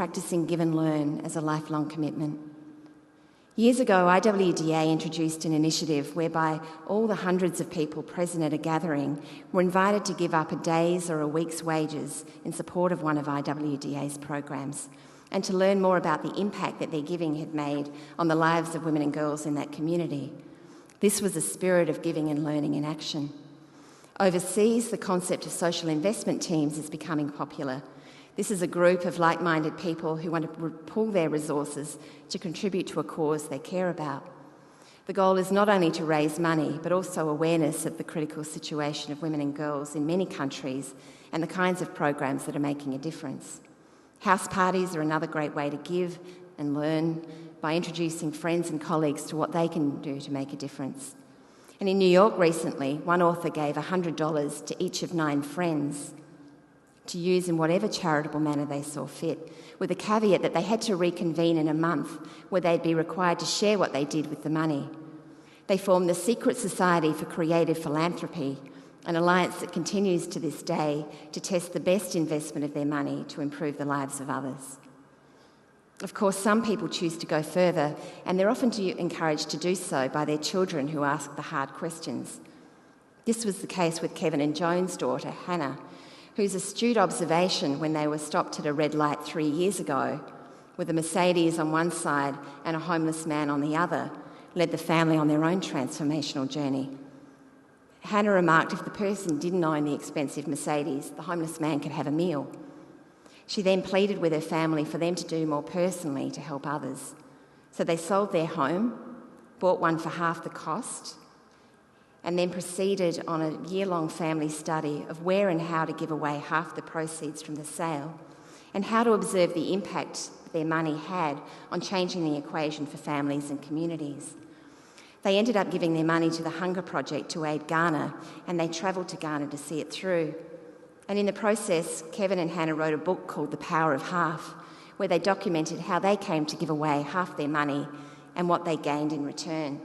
practising give and learn as a lifelong commitment. Years ago, IWDA introduced an initiative whereby all the hundreds of people present at a gathering were invited to give up a day's or a week's wages in support of one of IWDA's programs, and to learn more about the impact that their giving had made on the lives of women and girls in that community. This was a spirit of giving and learning in action. Overseas, the concept of social investment teams is becoming popular. This is a group of like-minded people who want to pool their resources to contribute to a cause they care about. The goal is not only to raise money, but also awareness of the critical situation of women and girls in many countries and the kinds of programs that are making a difference. House parties are another great way to give and learn by introducing friends and colleagues to what they can do to make a difference. And in New York recently, one author gave $100 to each of 9 friends to use in whatever charitable manner they saw fit, with the caveat that they had to reconvene in a month where they'd be required to share what they did with the money. They formed the Secret Society for Creative Philanthropy, an alliance that continues to this day to test the best investment of their money to improve the lives of others. Of course, some people choose to go further, and they're often encouraged to do so by their children who ask the hard questions. This was the case with Kevin and Joan's daughter, Hannah, whose astute observation when they were stopped at a red light 3 years ago, with a Mercedes on one side and a homeless man on the other, led the family on their own transformational journey. Hannah remarked if the person didn't own the expensive Mercedes, the homeless man could have a meal. She then pleaded with her family for them to do more personally to help others. So they sold their home, bought one for half the cost, and then proceeded on a year-long family study of where and how to give away half the proceeds from the sale and how to observe the impact their money had on changing the equation for families and communities. They ended up giving their money to the Hunger Project to aid Ghana, and they travelled to Ghana to see it through. And in the process, Kevin and Hannah wrote a book called The Power of Half, where they documented how they came to give away half their money and what they gained in return.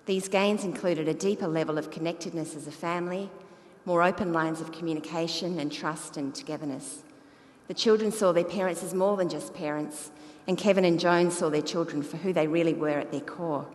These gains included a deeper level of connectedness as a family, more open lines of communication and trust and togetherness. The children saw their parents as more than just parents, and Kevin and Joan saw their children for who they really were at their core.